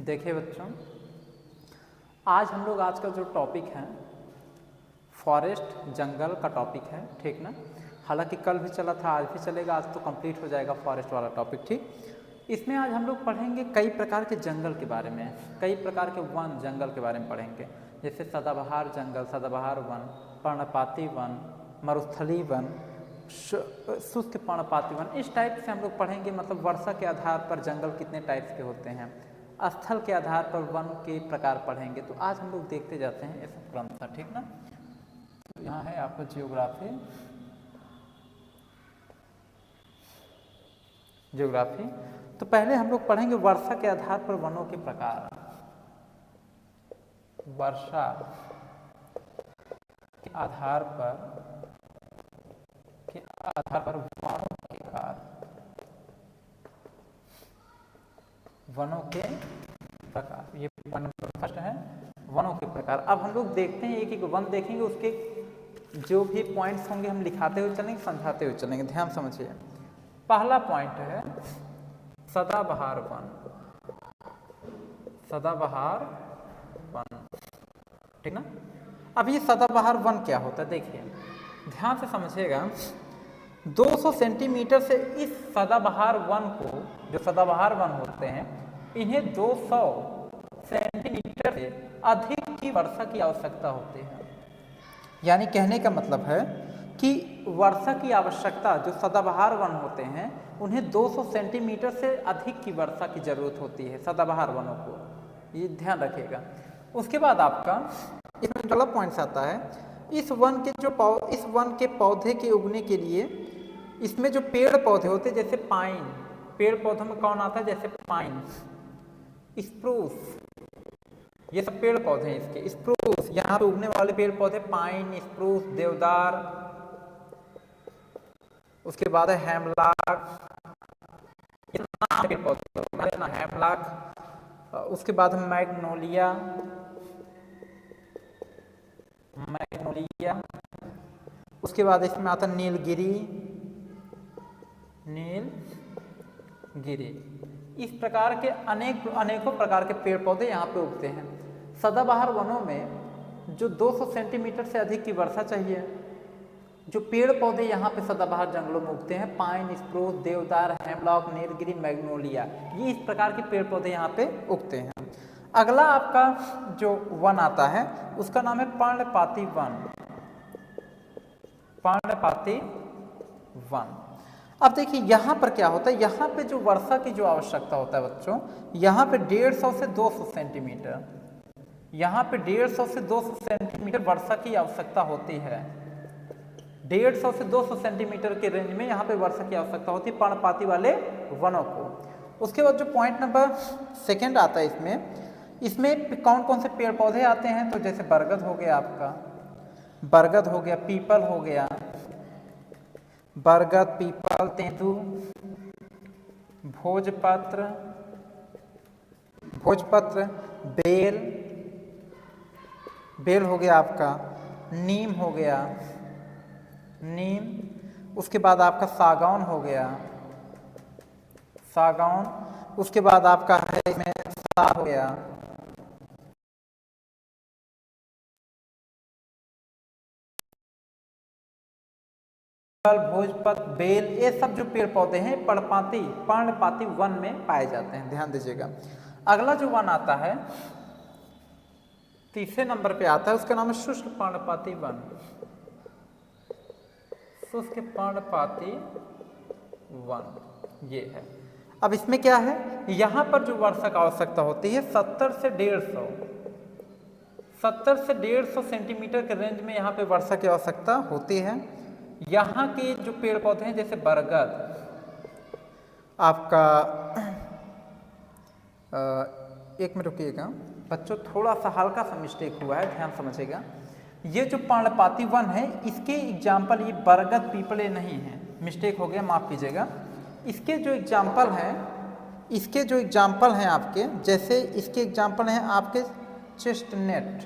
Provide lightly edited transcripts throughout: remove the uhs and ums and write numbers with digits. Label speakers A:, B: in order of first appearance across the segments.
A: देखिए बच्चों, आज का जो टॉपिक है फॉरेस्ट जंगल का टॉपिक है, ठीक ना। हालांकि कल भी चला था, आज भी चलेगा, आज तो कंप्लीट हो जाएगा फॉरेस्ट वाला टॉपिक, ठीक। इसमें आज हम लोग पढ़ेंगे कई प्रकार के जंगल के बारे में, कई प्रकार के वन जंगल के बारे में पढ़ेंगे, जैसे सदाबहार जंगल, सदाबहार वन, पर्णपाती वन, मरुस्थली वन, शुष्क पर्णपाती वन। इस टाइप से हम लोग पढ़ेंगे। मतलब वर्षा के आधार पर जंगल कितने टाइप्स के होते हैं, स्थल के आधार पर वन के प्रकार पढ़ेंगे। तो आज हम लोग देखते जाते हैं इस क्रमशः, ठीक ना। तो यहाँ है आपका ज्योग्राफी। तो पहले हम लोग पढ़ेंगे वर्षा के आधार पर वनों के प्रकार। वर्षा के आधार पर वनों के प्रकार, वनों के प्रकार, ये फर्स्ट है वनों के प्रकार। अब हम लोग देखते हैं, एक एक वन देखेंगे, उसके जो भी पॉइंट्स होंगे हम लिखाते हुए चलेंगे, समझाते हुए चलेंगे। ध्यान समझिए। पहला पॉइंट है सदाबहार वन। सदाबहार वन, ठीक ना। अब ये सदाबहार वन क्या होता है, देखिए ध्यान से समझिएगा। 200 सेंटीमीटर से इस सदाबहार वन को, जो सदाबहार वन होते हैं, इन्हें 200 सेंटीमीटर से अधिक की वर्षा की आवश्यकता होती है। यानी कहने का मतलब है कि वर्षा की आवश्यकता, जो सदाबहार वन होते हैं उन्हें 200 सेंटीमीटर से अधिक की वर्षा की जरूरत होती है, सदाबहार वनों को, ये ध्यान रखिएगा। उसके बाद आपका इसमें अगला पॉइंट्स आता है, इस वन के पौधे के उगने के लिए इसमें जो पेड़ पौधे होते हैं, जैसे पाइन, पेड़ पौधों में कौन आता है, जैसे पाइन, स्प्रूस, ये सब पेड़ पौधे हैं इसके। स्प्रूस, यहाँ पे उगने वाले पेड़ पौधे पाइन, स्प्रूस, देवदार, उसके बाद है हेमलॉक, इतना पेड़ पौधे ना, हेमलॉक, उसके बाद है मैग्नोलिया, उसके बाद इसमें आता है नीलगिरी। इस प्रकार के अनेकों प्रकार के पेड़ पौधे यहाँ पे उगते हैं। सदाबहार वनों में जो 200 सेंटीमीटर से अधिक की वर्षा चाहिए, जो पेड़ पौधे यहाँ पे सदाबहार जंगलों में उगते हैं, पाइन, स्प्रूस, देवदार, हेमलॉक, नीलगिरी, मैग्नोलिया, ये इस प्रकार के पेड़ पौधे यहाँ पे उगते हैं। अगला आपका जो वन आता है उसका नाम है पर्णपाती वन। पर्णपाती वन। अब देखिए यहाँ पर क्या होता है, यहाँ पे जो वर्षा की जो आवश्यकता होता है बच्चों, यहाँ पे 150 से 200 सेंटीमीटर, यहाँ पे 150 से 200 सेंटीमीटर वर्षा की आवश्यकता होती है। 150 से 200 सेंटीमीटर के रेंज में यहाँ पे वर्षा की आवश्यकता होती है पर्णपाती वाले वनों को। उसके बाद जो पॉइंट नंबर सेकेंड आता है, इसमें कौन कौन से पेड़ पौधे आते हैं, तो जैसे बरगद हो गया, आपका बरगद हो गया, पीपल हो गया, बरगद, पीपल, तेंदू, भोजपत्र, बेल हो गया आपका, नीम हो गया, उसके बाद आपका सागौन हो गया, उसके बाद आपका है इसमें साग हो गया, भोजपत्र, बेल, ये सब जो पेड़ पौधे हैं पर्णपाती वन में पाए जाते हैं। ध्यान दीजिएगा। अगला जो वन आता है तीसरे नंबर पे आता है, उसका नाम है शुष्क पर्णपाती वन। शुष्क पर्णपाती वन ये है। अब इसमें क्या है, यहाँ पर जो वर्षा की आवश्यकता होती है 70 से 150 सेंटीमीटर के रेंज में यहाँ पे वर्षा की आवश्यकता होती है। यहाँ के जो पेड़ पौधे हैं, जैसे बरगद, आपका एक मिनट रुकिएगा बच्चों, थोड़ा सा हल्का सा मिस्टेक हुआ है, ध्यान समझिएगा। ये जो पर्णपाती वन है, इसके एग्जाम्पल ये बरगद, पीपले नहीं है, मिस्टेक हो गया, माफ कीजिएगा। इसके जो एग्जाम्पल हैं आपके, जैसे इसके एग्जाम्पल हैं आपके चेस्टनट,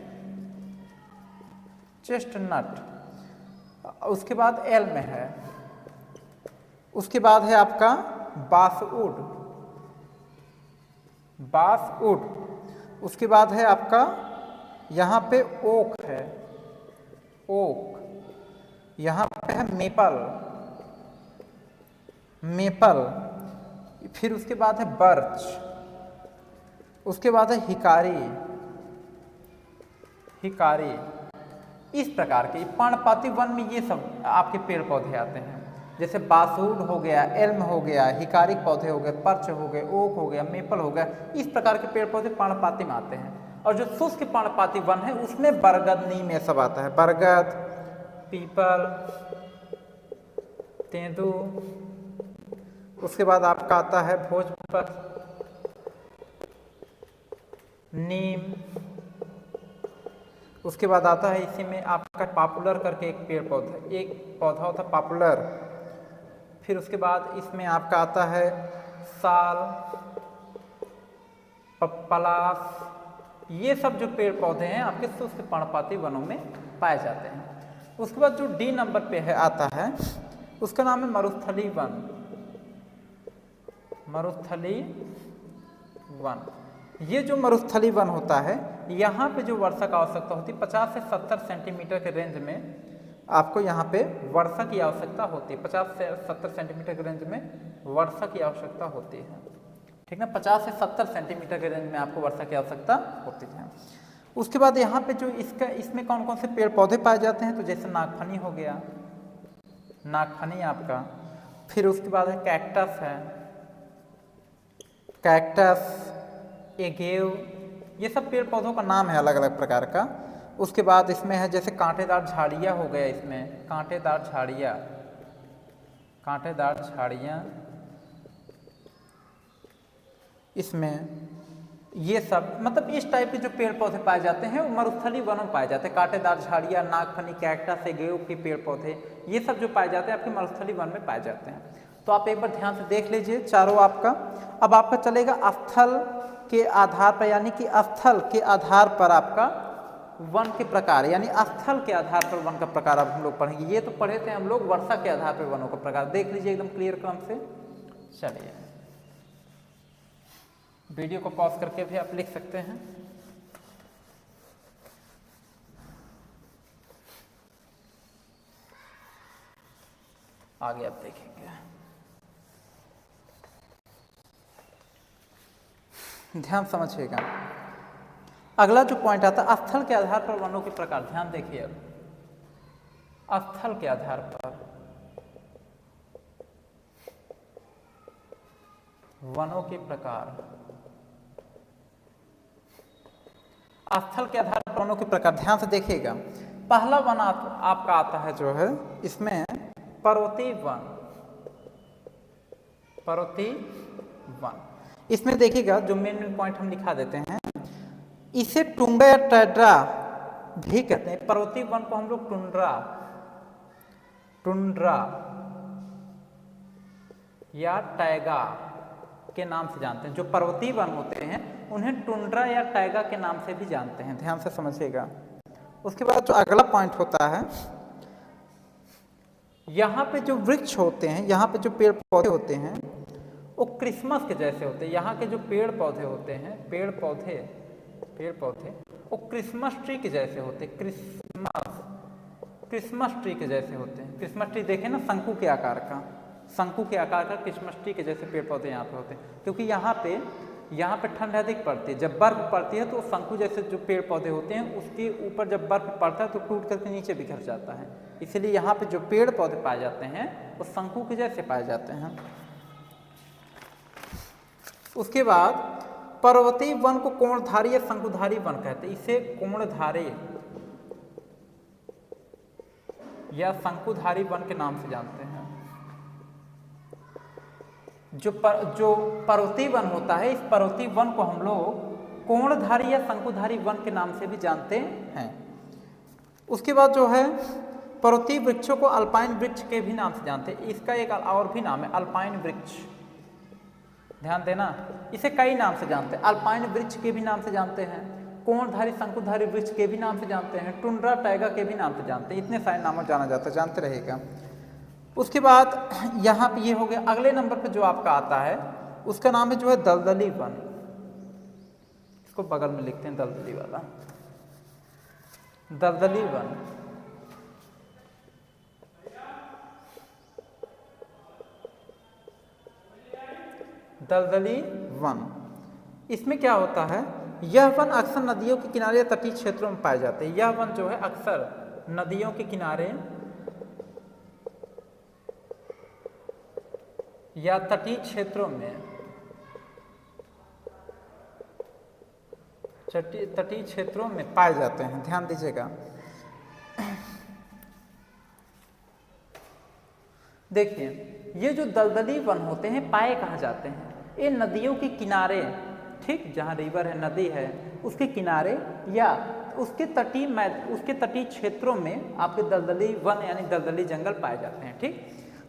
A: उसके बाद एल्म है, उसके बाद है आपका बासवुड, उसके बाद है आपका यहाँ पे ओक है, ओक, यहाँ पे है मेपल, मेपल, फिर उसके बाद है बर्च, उसके बाद है हिकारी, हिकारी। इस प्रकार के पर्णपाती वन में ये सब आपके पेड़ पौधे आते हैं, जैसे बासुड हो गया, एल्म हो गया, हिकारिक पौधे हो गए, पर्च हो गए, ओक हो गया, मेपल हो गया, इस प्रकार के पेड़ पौधे पर्णपाती में आते हैं। और जो शुष्क पर्णपाती वन है उसमें बरगद, नीम ये सब आता है, बरगद, पीपल, तेंदू, उसके बाद आपका आता है भोजपत्र, नीम, उसके बाद आता है इसी में आपका पॉपुलर करके एक पेड़ पौधा, एक पौधा होता है पॉपुलर। फिर उसके बाद इसमें आपका आता है साल, पलास, ये सब जो पेड़ पौधे हैं आपके शुष्क पर्णपाती वनों में पाए जाते हैं। उसके बाद जो डी नंबर पे है आता है उसका नाम है मरुस्थली वन, मरुस्थली वन। ये जो मरुस्थली वन होता है यहाँ पे जो वर्षा की आवश्यकता होती है 50 से 70 सेंटीमीटर के रेंज में आपको यहाँ पे वर्षा की आवश्यकता होती है, 50 से 70 सेंटीमीटर के रेंज में वर्षा की आवश्यकता होती है, ठीक ना, 50 से 70 सेंटीमीटर के रेंज में आपको वर्षा की आवश्यकता होती है। उसके बाद यहाँ पे जो इसमें कौन कौन से पेड़ पौधे पाए जाते हैं, तो जैसे नागफनी हो गया, नागफनी आपका, फिर उसके बाद है कैक्टस है, कैक्टस, एगेव, ये सब पेड़ पौधों का नाम है अलग अलग प्रकार का। उसके बाद इसमें है जैसे कांटेदार झाड़ियाँ हो गया, इसमें कांटेदार झाड़ियाँ, कांटेदार झाड़ियाँ, इसमें ये सब मतलब इस टाइप के जो पेड़ पौधे पाए जाते हैं वो मरुस्थली वनों में पाए जाते हैं। कांटेदार झाड़ियाँ, नागफनी, कैक्टस, एगेव के पेड़ पौधे, ये सब जो पाए जाते हैं आपके मरुस्थली वन में पाए जाते हैं। तो आप एक बार ध्यान से देख लीजिए चारों आपका। अब आपका चलेगा स्थल के आधार पर, यानी कि स्थल के आधार पर आपका वन के प्रकार, यानी स्थल के आधार पर वन का प्रकार अब हम लोग पढ़ेंगे। ये तो पढ़े थे हम लोग वर्षा के आधार पर वनों का प्रकार, देख लीजिए एकदम क्लियर क्रम से। चलिए वीडियो को पॉज करके भी आप लिख सकते हैं। आगे आप देखेंगे, ध्यान समझिएगा। अगला जो पॉइंट आता है स्थल के आधार पर वनों के प्रकार, ध्यान देखिए। अब स्थल के आधार पर वनों के प्रकार, स्थल के आधार पर वनों के प्रकार, ध्यान से देखिएगा। पहला वन आपका आता है जो है इसमें पर्वतीय वन, पर्वतीय वन। इसमें देखिएगा जो मेन पॉइंट हम लिखा देते हैं, इसे टुंड्रा या टैड्रा भी कहते हैं। पर्वतीय वन को हम लोग टुंड्रा, टुंड्रा या टैगा के नाम से जानते हैं। जो पर्वतीय वन होते हैं उन्हें टुंड्रा या टैगा के नाम से भी जानते हैं, ध्यान से समझिएगा। उसके बाद जो अगला पॉइंट होता है, यहाँ पे जो वृक्ष होते हैं, यहाँ पे जो पेड़ पौधे होते हैं वो क्रिसमस के जैसे होते हैं। यहाँ के जो पेड़ पौधे होते हैं, पेड़ पौधे वो क्रिसमस ट्री के जैसे होते हैं, क्रिसमस ट्री के जैसे होते हैं। क्रिसमस ट्री देखें ना, शंकु के आकार का, शंकु के आकार का क्रिसमस ट्री के जैसे पेड़ पौधे यहाँ पे होते हैं। क्योंकि यहाँ पे ठंड अधिक पड़ती है, जब बर्फ पड़ती है तो शंकु जैसे जो पेड़ पौधे होते हैं उसके ऊपर जब बर्फ पड़ता है तो टूट करके नीचे बिखर जाता है। इसलिए यहाँ पे जो पेड़ पौधे पाए जाते हैं वो शंकु के जैसे पाए जाते हैं। उसके बाद पर्वतीय वन को कोणधारी या शंकुधारी वन कहते हैं। इसे कोणधारी या शंकुधारी वन के नाम से जानते हैं। जो पर्वतीय वन होता है, इस पर्वतीय वन को हम लोग कोणधारी या शंकुधारी वन के नाम से भी जानते हैं। उसके बाद जो है पर्वतीय वृक्षों को अल्पाइन वृक्ष के भी नाम से जानते हैं। इसका एक और भी नाम है अल्पाइन वृक्ष, ध्यान देना। इसे कई नाम से जानते हैं, अल्पाइन वृक्ष के भी नाम से जानते हैं, कोणधारी शंकुधारी वृक्ष के भी नाम से जानते हैं, टुंड्रा टैगा के भी नाम से जानते हैं। इतने सारे नामों जाना जाता है, जानते रहेगा। उसके बाद यहाँ पे ये हो गया। अगले नंबर पे जो आपका आता है उसका नाम है जो है दलदली वन। इसको बगल में लिखते हैं दलदली वाला, दलदली वन। दलदली वन, इसमें क्या होता है, यह वन अक्सर नदियों के किनारे या तटीय क्षेत्रों में पाए जाते हैं। यह वन जो है अक्सर नदियों के किनारे या तटीय क्षेत्रों में, तटीय क्षेत्रों में पाए जाते हैं। ध्यान दीजिएगा, देखिए ये जो दलदली वन होते हैं पाए कहाँ जाते हैं, ये नदियों के किनारे, ठीक, जहाँ रिवर है, नदी है, उसके किनारे या उसके तटीय क्षेत्रों में आपके दलदली वन यानी दलदली जंगल पाए जाते हैं। ठीक,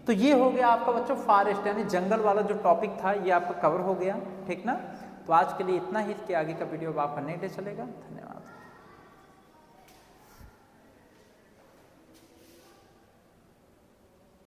A: तो ये हो गया आपका बच्चों फॉरेस्ट यानी जंगल वाला जो टॉपिक था ये आपका कवर हो गया। ठीक ना, तो आज के लिए इतना ही, इसके आगे का वीडियो आपका नेक्स्ट डे चलेगा। धन्यवाद।